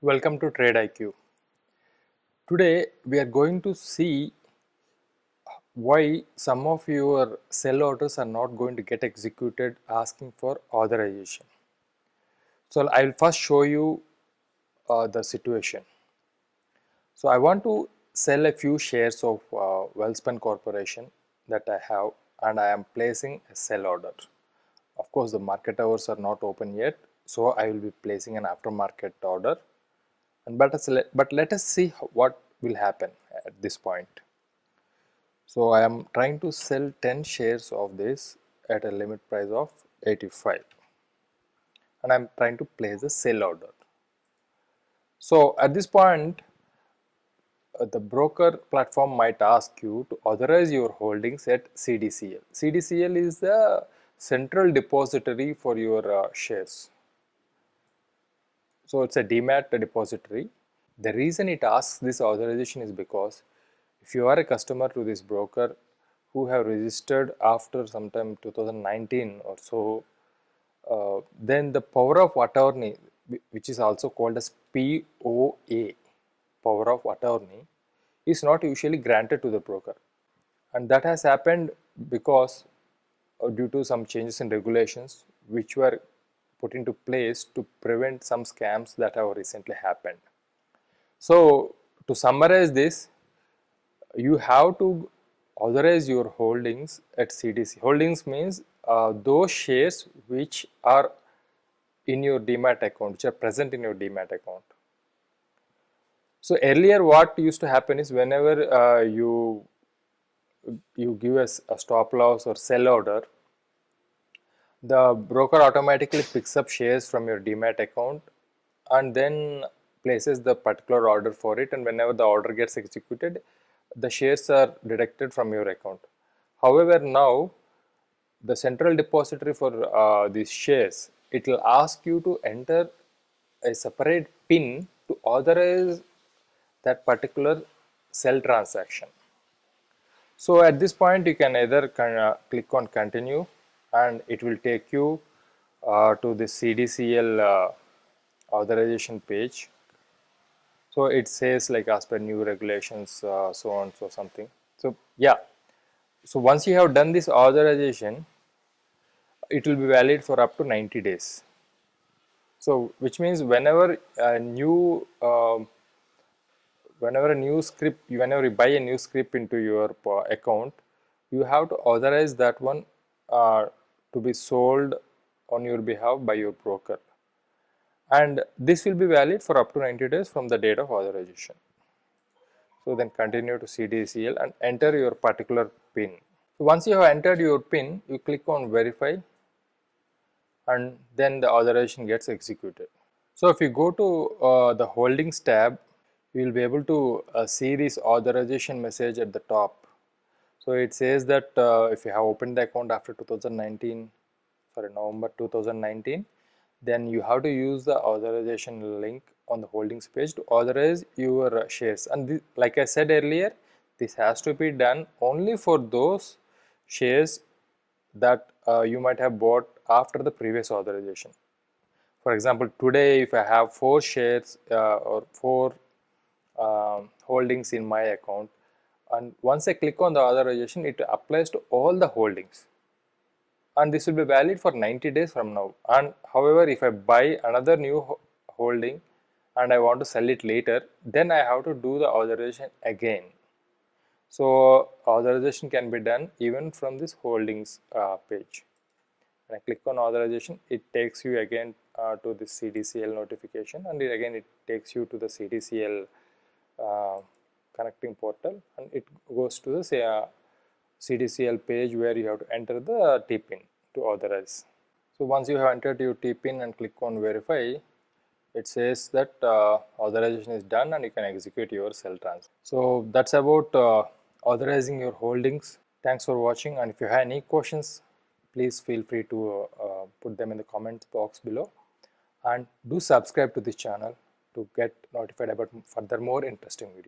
Welcome to Trade IQ. Today we are going to see why some of your sell orders are not going to get executed asking for authorization. So I will first show you the situation. So I want to sell a few shares of Wellspun Corporation that I have, and I am placing a sell order. Of course, the market hours are not open yet, so I will be placing an aftermarket order. And but let us see what will happen at this point. So I am trying to sell 10 shares of this at a limit price of 85, and I am trying to place a sell order. So at this point, the broker platform might ask you to authorize your holdings at CDCL. CDCL is the central depository for your shares. So it's a demat depository. The reason it asks this authorization is because if you are a customer to this broker who have registered after sometime 2019 or so, then the power of attorney, which is also called as POA, power of attorney, is not usually granted to the broker. And that has happened because due to some changes in regulations which were put into place to prevent some scams that have recently happened. So to summarize this, you have to authorize your holdings at CDC. Holdings means those shares which are in your demat account, which are present in your demat account. So earlier what used to happen is whenever you give a stop loss or sell order, the broker automatically picks up shares from your demat account and then places the particular order for it, and whenever the order gets executed, the shares are deducted from your account. However, now the central depository for these shares, it will ask you to enter a separate PIN to authorize that particular sell transaction. So at this point you can either click on continue, and it will take you to the CDCL authorization page. So it says like as per new regulations, so on, so something. So yeah, so once you have done this authorization, it will be valid for up to 90 days. So which means whenever a new whenever you buy a new script into your account, you have to authorize that one to be sold on your behalf by your broker, and this will be valid for up to 90 days from the date of authorization. So then continue to CDCL and enter your particular PIN. So once you have entered your PIN, you click on verify, and then the authorization gets executed. So if you go to the holdings tab, you will be able to see this authorization message at the top. So it says that if you have opened the account after 2019, sorry, November 2019, then you have to use the authorization link on the holdings page to authorize your shares. And this, like I said earlier, this has to be done only for those shares that you might have bought after the previous authorization. For example, today if I have 4 shares or 4 holdings in my account, and once I click on the authorization, it applies to all the holdings, and this will be valid for 90 days from now. And however, if I buy another new holding and I want to sell it later, then I have to do the authorization again. So authorization can be done even from this holdings page. When I click on authorization, it takes you again to the CDCL notification, and it takes you to the CDCL connecting portal, and it goes to the CDCL page where you have to enter the TPIN to authorize. So once you have entered your TPIN and click on verify, it says that authorization is done and you can execute your sell transfer. So that's about authorizing your holdings. Thanks for watching, and if you have any questions, please feel free to put them in the comments box below, and do subscribe to this channel to get notified about further more interesting videos.